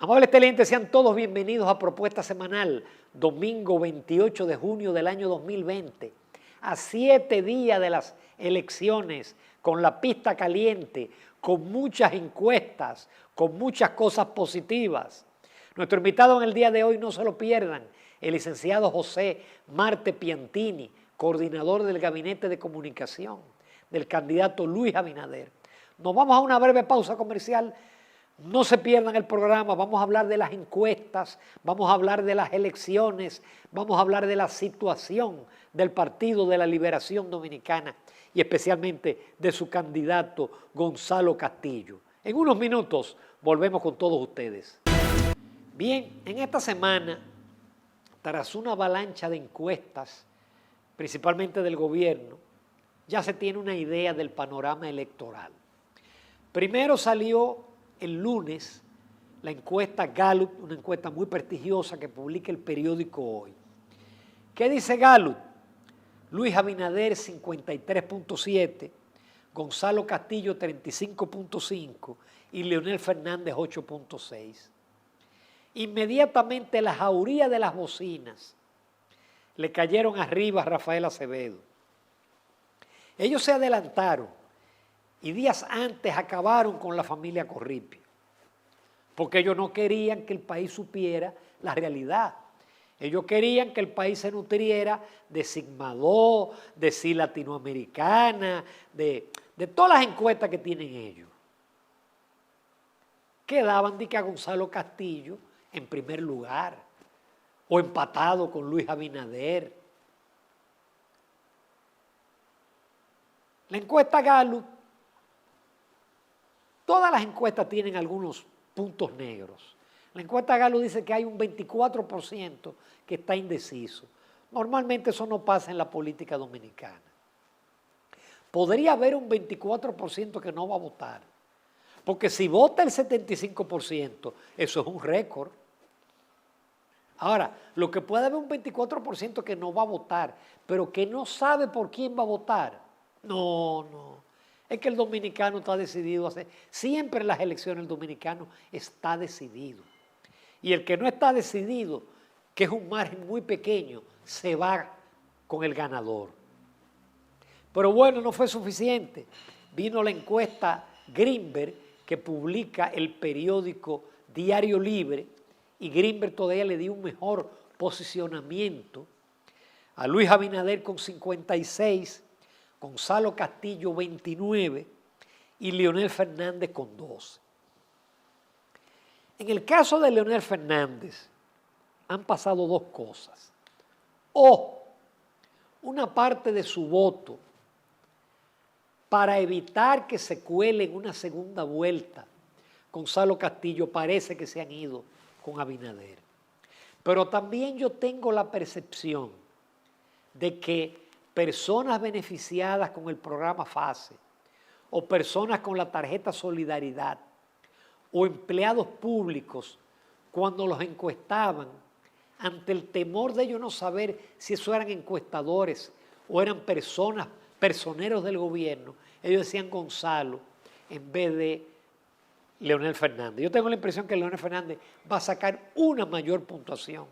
Amables televidentes, sean todos bienvenidos a Propuesta Semanal, domingo 28 de junio del año 2020, a 7 días de las elecciones, con la pista caliente, con muchas encuestas, con muchas cosas positivas. Nuestro invitado en el día de hoy, no se lo pierdan, el licenciado José Marte Piantini, coordinador del Gabinete de Comunicación del candidato Luis Abinader. Nos vamos a una breve pausa comercial. No se pierdan el programa, vamos a hablar de las encuestas, vamos a hablar de las elecciones, vamos a hablar de la situación del Partido de la Liberación Dominicana y especialmente de su candidato Gonzalo Castillo. En unos minutos volvemos con todos ustedes. Bien, en esta semana, tras una avalancha de encuestas, principalmente del gobierno, ya se tiene una idea del panorama electoral. Primero salió el lunes la encuesta Gallup, una encuesta muy prestigiosa que publica el periódico Hoy. ¿Qué dice Gallup? Luis Abinader 53.7, Gonzalo Castillo 35.5 y Leonel Fernández 8.6. Inmediatamente la jauría de las bocinas le cayeron arriba a Rafael Acevedo. Ellos se adelantaron y días antes acabaron con la familia Corripio, porque ellos no querían que el país supiera la realidad. Ellos querían que el país se nutriera de Sigma 2, de Sí Latinoamericana, de todas las encuestas que tienen ellos. Quedaban de que a Gonzalo Castillo en primer lugar, o empatado con Luis Abinader. La encuesta Gallup, todas las encuestas tienen algunos puntos negros. La encuesta Gallup dice que hay un 24% que está indeciso. Normalmente eso no pasa en la política dominicana. Podría haber un 24% que no va a votar, porque si vota el 75%, eso es un récord. Ahora, lo que puede haber un 24% que no va a votar, pero que no sabe por quién va a votar, no. Es que el dominicano está decidido a hacer. Siempre en las elecciones el dominicano está decidido. Y el que no está decidido, que es un margen muy pequeño, se va con el ganador. Pero bueno, no fue suficiente. Vino la encuesta Greenberg que publica el periódico Diario Libre, y Greenberg todavía le dio un mejor posicionamiento a Luis Abinader con 56, Gonzalo Castillo 29 y Leonel Fernández con 12. En el caso de Leonel Fernández han pasado dos cosas. O una parte de su voto, para evitar que se cuele en una segunda vuelta, Gonzalo Castillo parece que se han ido con Abinader. Pero también yo tengo la percepción de que personas beneficiadas con el programa FASE o personas con la tarjeta Solidaridad o empleados públicos, cuando los encuestaban, ante el temor de ellos no saber si eso eran encuestadores o eran personeros del gobierno, ellos decían Gonzalo en vez de Leonel Fernández. Yo tengo la impresión que Leonel Fernández va a sacar una mayor puntuación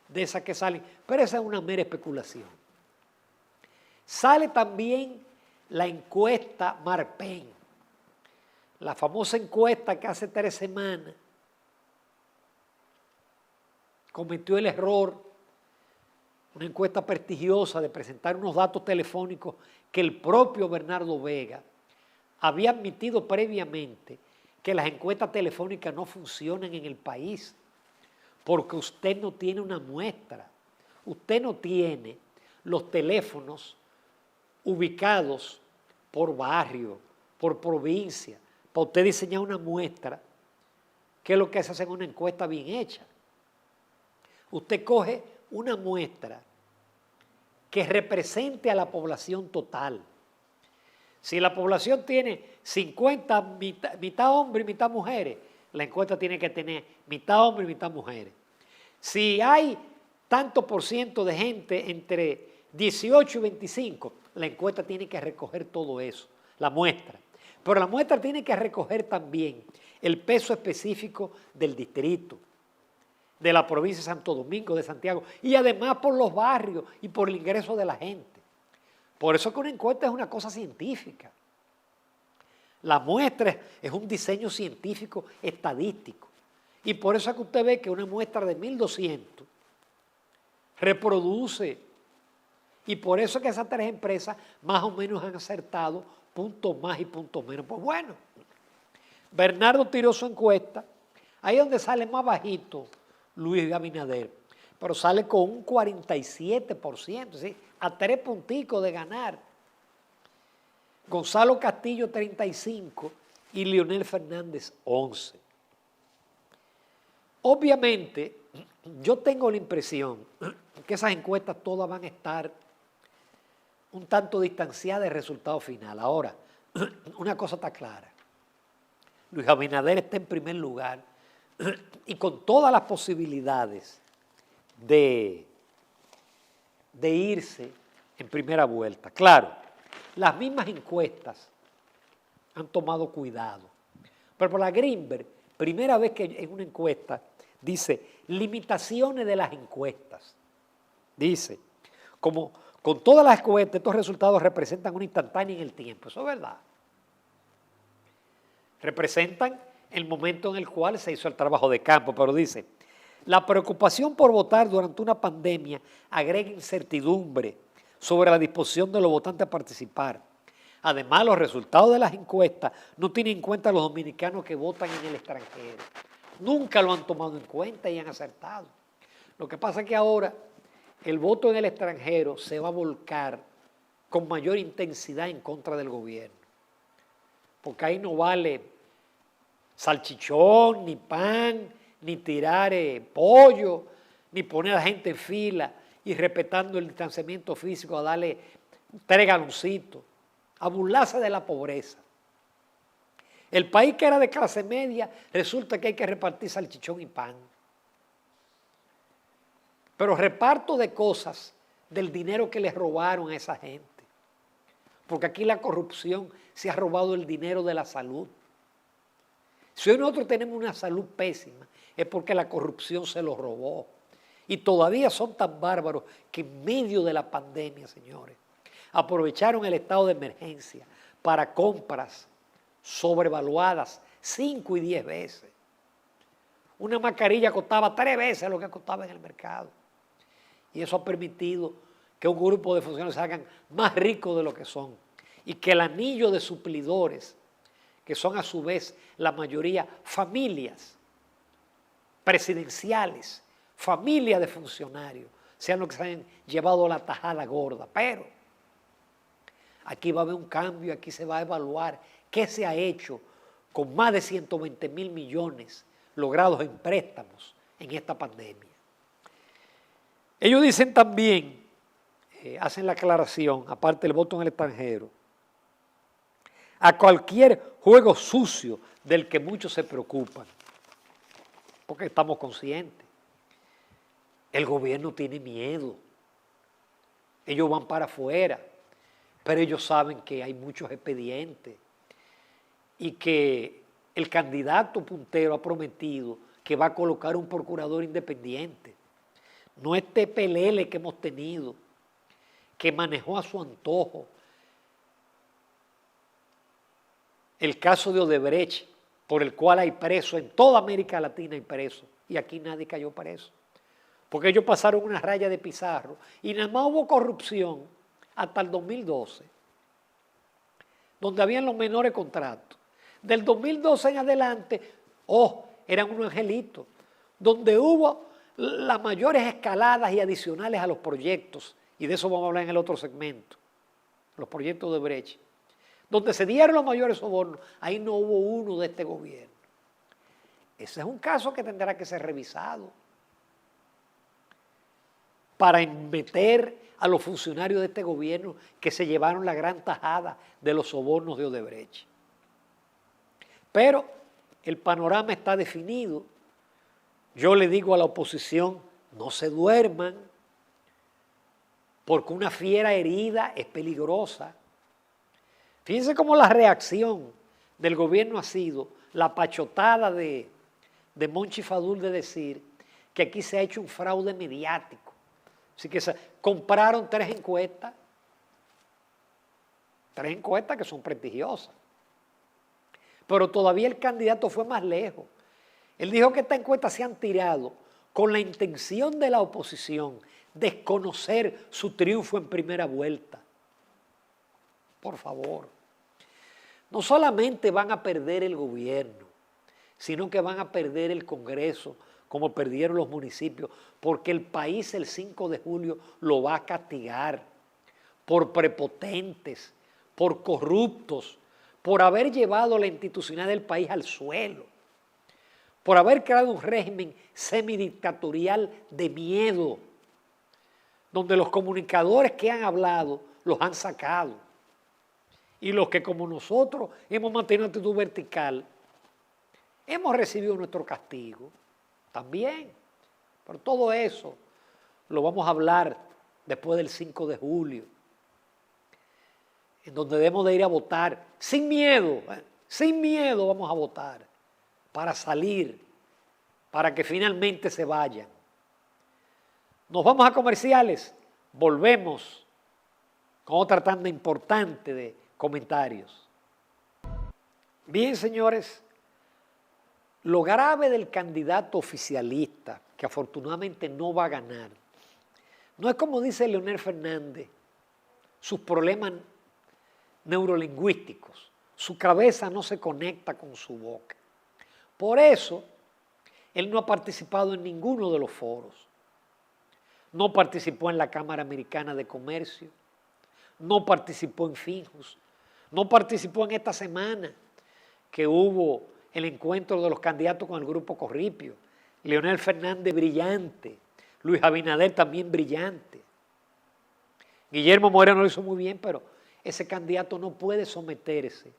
de esas que salen, pero esa es una mera especulación. Sale también la encuesta Marpen, la famosa encuesta que hace 3 semanas cometió el error, una encuesta prestigiosa, de presentar unos datos telefónicos que el propio Bernardo Vega había admitido previamente que las encuestas telefónicas no funcionan en el país, porque usted no tiene una muestra, usted no tiene los teléfonos ubicados por barrio, por provincia, para usted diseñar una muestra, que es lo que se hace en una encuesta bien hecha. Usted coge una muestra que represente a la población total. Si la población tiene 50, mitad hombres y mitad mujeres, la encuesta tiene que tener mitad hombres y mitad mujeres. Si hay tanto por ciento de gente entre 18 y 25, la encuesta tiene que recoger todo eso, la muestra. Pero la muestra tiene que recoger también el peso específico del distrito, de la provincia de Santo Domingo, de Santiago, y además por los barrios y por el ingreso de la gente. Por eso que una encuesta es una cosa científica. La muestra es un diseño científico estadístico. Y por eso es que usted ve que una muestra de 1.200 reproduce. Y por eso es que esas tres empresas más o menos han acertado puntos más y puntos menos. Pues bueno, Bernardo tiró su encuesta, ahí es donde sale más bajito Luis Abinader, pero sale con un 47%, ¿sí? A 3 punticos de ganar. Gonzalo Castillo 35 y Leonel Fernández 11. Obviamente, yo tengo la impresión que esas encuestas todas van a estar un tanto distanciadas del resultado final. Ahora, una cosa está clara. Luis Abinader está en primer lugar y con todas las posibilidades de irse en primera vuelta. Claro, las mismas encuestas han tomado cuidado. Pero por la Greenberg, primera vez que en una encuesta dice limitaciones de las encuestas. Dice, como con todas las encuestas, estos resultados representan una instantánea en el tiempo. Eso es verdad. Representan el momento en el cual se hizo el trabajo de campo, pero dice, la preocupación por votar durante una pandemia agrega incertidumbre sobre la disposición de los votantes a participar. Además, los resultados de las encuestas no tienen en cuenta a los dominicanos que votan en el extranjero. Nunca lo han tomado en cuenta y han acertado. Lo que pasa es que ahora el voto en el extranjero se va a volcar con mayor intensidad en contra del gobierno. Porque ahí no vale salchichón, ni pan, ni tirar pollo, ni poner a la gente en fila y respetando el distanciamiento físico a darle 3 galoncitos, a burlarse de la pobreza. El país que era de clase media, resulta que hay que repartir salchichón y pan. Pero reparto de cosas del dinero que les robaron a esa gente. Porque aquí la corrupción se ha robado el dinero de la salud. Si hoy nosotros tenemos una salud pésima, es porque la corrupción se lo robó. Y todavía son tan bárbaros que en medio de la pandemia, señores, aprovecharon el estado de emergencia para compras sobrevaluadas 5 y 10 veces. Una mascarilla costaba 3 veces lo que costaba en el mercado. Y eso ha permitido que un grupo de funcionarios se hagan más ricos de lo que son. Y que el anillo de suplidores, que son a su vez la mayoría familias presidenciales, familias de funcionarios, sean los que se hayan llevado la tajada gorda. Pero aquí va a haber un cambio, aquí se va a evaluar qué se ha hecho con más de 120.000 millones logrados en préstamos en esta pandemia. Ellos dicen también, hacen la aclaración, aparte del voto en el extranjero, a cualquier juego sucio del que muchos se preocupan, porque estamos conscientes. El gobierno tiene miedo, ellos van para afuera, pero ellos saben que hay muchos expedientes y que el candidato puntero ha prometido que va a colocar un procurador independiente. No este pelele que hemos tenido, que manejó a su antojo el caso de Odebrecht, por el cual hay preso, en toda América Latina hay preso, y aquí nadie cayó preso. Porque ellos pasaron una raya de pizarro, y nada más hubo corrupción hasta el 2012, donde habían los menores contratos. Del 2012 en adelante, eran unos angelitos, donde hubo las mayores escaladas y adicionales a los proyectos, y de eso vamos a hablar en el otro segmento, los proyectos de Brecht, donde se dieron los mayores sobornos, ahí no hubo uno de este gobierno. Ese es un caso que tendrá que ser revisado para meter a los funcionarios de este gobierno que se llevaron la gran tajada de los sobornos de Odebrecht. Pero el panorama está definido. Yo le digo a la oposición, no se duerman, porque una fiera herida es peligrosa. Fíjense cómo la reacción del gobierno ha sido la pachotada de Monchi Fadul de decir que aquí se ha hecho un fraude mediático. Así que compraron tres encuestas que son prestigiosas. Pero todavía el candidato fue más lejos. Él dijo que estas encuestas se han tirado con la intención de la oposición de conocer su triunfo en primera vuelta. Por favor. No solamente van a perder el gobierno, sino que van a perder el Congreso, como perdieron los municipios, porque el país el 5 de julio lo va a castigar por prepotentes, por corruptos, por haber llevado la institucionalidad del país al suelo, por haber creado un régimen semidictatorial de miedo, donde los comunicadores que han hablado los han sacado. Y los que como nosotros hemos mantenido una actitud vertical, hemos recibido nuestro castigo también. Por todo eso lo vamos a hablar después del 5 de julio, en donde debemos de ir a votar sin miedo vamos a votar para salir, para que finalmente se vayan. Nos vamos a comerciales, volvemos con otra tanda importante de comentarios. Bien, señores, lo grave del candidato oficialista, que afortunadamente no va a ganar, no es como dice Leonel Fernández, sus problemas neurolingüísticos, su cabeza no se conecta con su boca. Por eso, él no ha participado en ninguno de los foros. No participó en la Cámara Americana de Comercio, no participó en Finjus, no participó en esta semana que hubo el encuentro de los candidatos con el Grupo Corripio. Leonel Fernández brillante, Luis Abinader también brillante. Guillermo Moreno lo hizo muy bien, pero ese candidato no puede someterse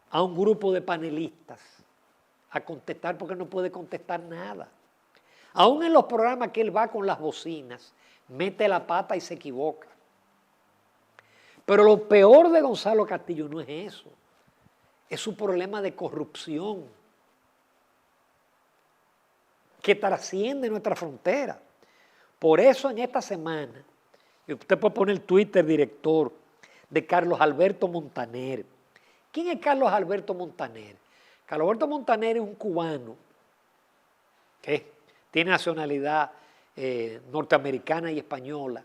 a un grupo de panelistas a contestar porque no puede contestar nada. Aún en los programas que él va con las bocinas, mete la pata y se equivoca. Pero lo peor de Gonzalo Castillo no es eso, es su problema de corrupción que trasciende nuestra frontera. Por eso en esta semana, y usted puede poner el Twitter director de Carlos Alberto Montaner. ¿Quién es Carlos Alberto Montaner? Carlos Alberto Montaner es un cubano que tiene nacionalidad norteamericana y española,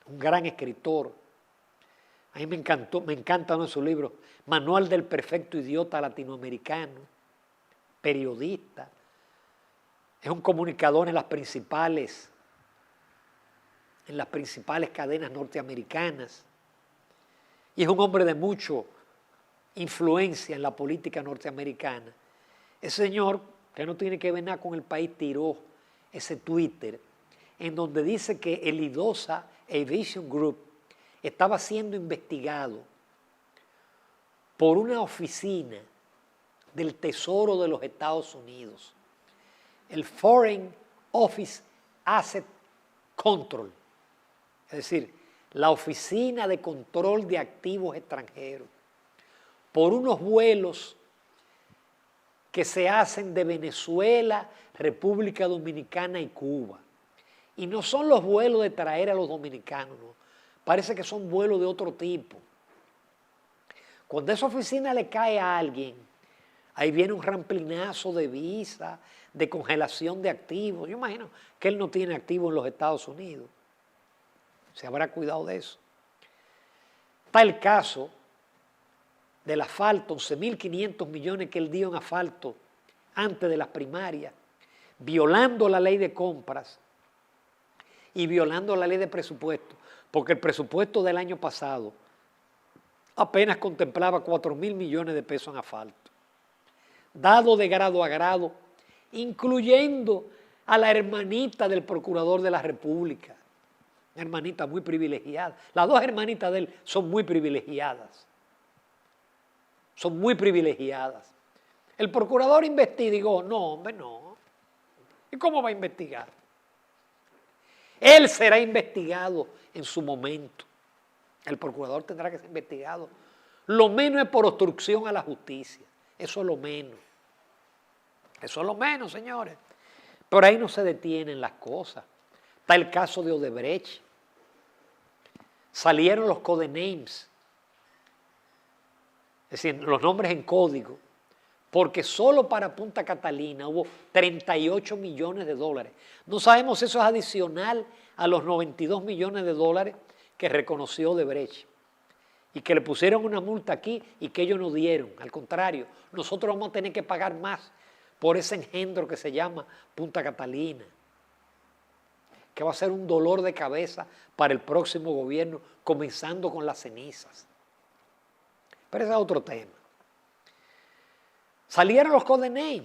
un gran escritor. A mí me encanta uno de sus libros, Manual del Perfecto Idiota Latinoamericano, periodista, es un comunicador en las principales cadenas norteamericanas y es un hombre de mucha influencia en la política norteamericana. Ese señor, que no tiene que ver nada con el país, tiró ese Twitter en donde dice que el IDOSA Aviation Group estaba siendo investigado por una oficina del Tesoro de los Estados Unidos, el Foreign Office Asset Control, es decir, la Oficina de Control de Activos Extranjeros, por unos vuelos que se hacen de Venezuela, República Dominicana y Cuba. Y no son los vuelos de traer a los dominicanos, ¿no? Parece que son vuelos de otro tipo. Cuando esa oficina le cae a alguien, ahí viene un ramplinazo de visa, de congelación de activos. Yo imagino que él no tiene activos en los Estados Unidos. Se habrá cuidado de eso. Está el caso del asfalto, 11.500 millones que él dio en asfalto antes de las primarias, violando la ley de compras y violando la ley de presupuesto, porque el presupuesto del año pasado apenas contemplaba 4.000 millones de pesos en asfalto, dado de grado a grado, incluyendo a la hermanita del procurador de la República, una hermanita muy privilegiada. Las dos hermanitas de él son muy privilegiadas. Son muy privilegiadas. El procurador investigó, no, hombre, no. ¿Y cómo va a investigar? Él será investigado en su momento. El procurador tendrá que ser investigado. Lo menos es por obstrucción a la justicia. Eso es lo menos. Eso es lo menos, señores. Pero ahí no se detienen las cosas. Está el caso de Odebrecht. Salieron los codenames, es decir, los nombres en código, porque solo para Punta Catalina hubo 38 millones de dólares. No sabemos si eso es adicional a los 92 millones de dólares que reconoció Odebrecht y que le pusieron una multa aquí y que ellos no dieron. Al contrario, nosotros vamos a tener que pagar más por ese engendro que se llama Punta Catalina, que va a ser un dolor de cabeza para el próximo gobierno, comenzando con las cenizas. Pero ese es otro tema. Salieron los codenames.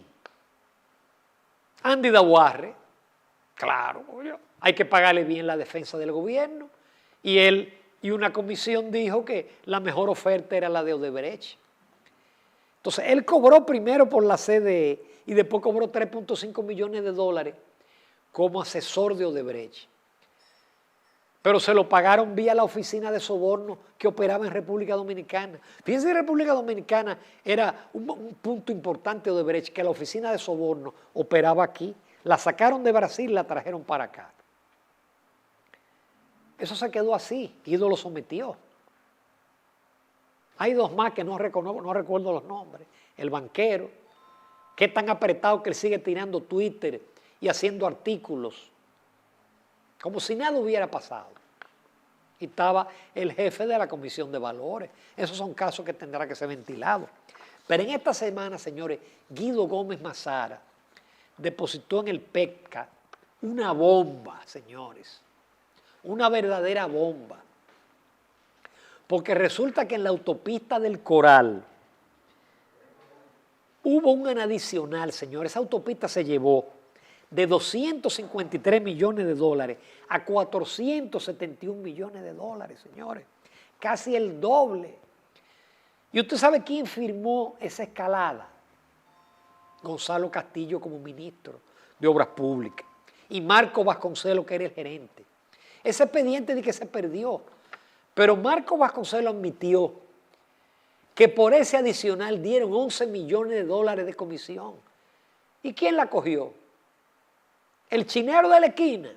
Andy Dawarre, claro, hay que pagarle bien la defensa del gobierno, y él y una comisión dijo que la mejor oferta era la de Odebrecht. Entonces, él cobró primero por la CDE y después cobró 3.5 millones de dólares como asesor de Odebrecht. Pero se lo pagaron vía la oficina de soborno que operaba en República Dominicana. Fíjense que República Dominicana era un punto importante de Odebrecht, que la oficina de soborno operaba aquí. La sacaron de Brasil y la trajeron para acá. Eso se quedó así, Guido lo sometió. Hay dos más que no recuerdo los nombres. El banquero, que es tan apretado que él sigue tirando Twitter y haciendo artículos, como si nada hubiera pasado. Y estaba el jefe de la Comisión de Valores. Esos son casos que tendrán que ser ventilados. Pero en esta semana, señores, Guido Gómez Mazara depositó en el PETCA una bomba, señores. Una verdadera bomba. Porque resulta que en la autopista del Coral hubo un adicional, señores. Esa autopista se llevó de 253 millones de dólares a 471 millones de dólares, señores. Casi el doble. ¿Y usted sabe quién firmó esa escalada? Gonzalo Castillo como ministro de Obras Públicas y Marco Vasconcelos, que era el gerente. Ese expediente de que se perdió, pero Marco Vasconcelos admitió que por ese adicional dieron 11 millones de dólares de comisión. ¿Y quién la cogió? El chinero de la esquina,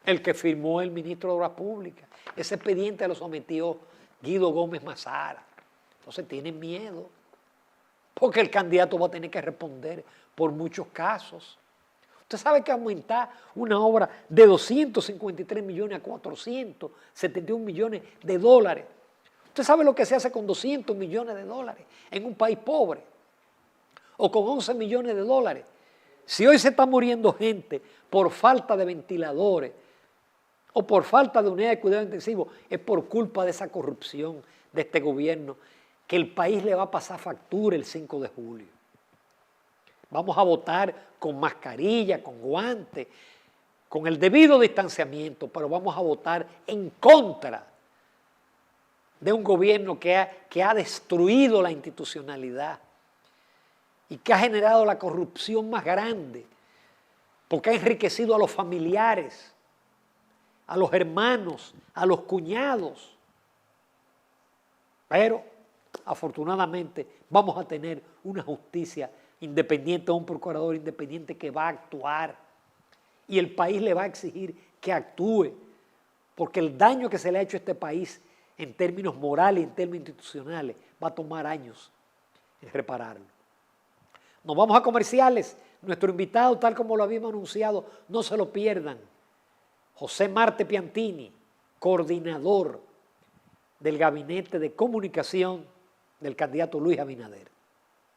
el que firmó el ministro de Obras Públicas. Ese expediente lo sometió Guido Gómez Mazara. Entonces tienen miedo, porque el candidato va a tener que responder por muchos casos. Usted sabe que aumentar una obra de 253 millones a 471 millones de dólares. Usted sabe lo que se hace con 200 millones de dólares en un país pobre, o con 11 millones de dólares. Si hoy se está muriendo gente por falta de ventiladores o por falta de unidades de cuidado intensivo, es por culpa de esa corrupción de este gobierno, que el país le va a pasar factura el 5 de julio. Vamos a votar con mascarilla, con guantes, con el debido distanciamiento, pero vamos a votar en contra de un gobierno que ha destruido la institucionalidad y que ha generado la corrupción más grande, porque ha enriquecido a los familiares, a los hermanos, a los cuñados. Pero, afortunadamente, vamos a tener una justicia independiente, un procurador independiente que va a actuar, y el país le va a exigir que actúe, porque el daño que se le ha hecho a este país en términos morales y en términos institucionales va a tomar años en repararlo. Nos vamos a comerciales. Nuestro invitado, tal como lo habíamos anunciado, no se lo pierdan. José Marte Piantini, coordinador del Gabinete de Comunicación del candidato Luis Abinader.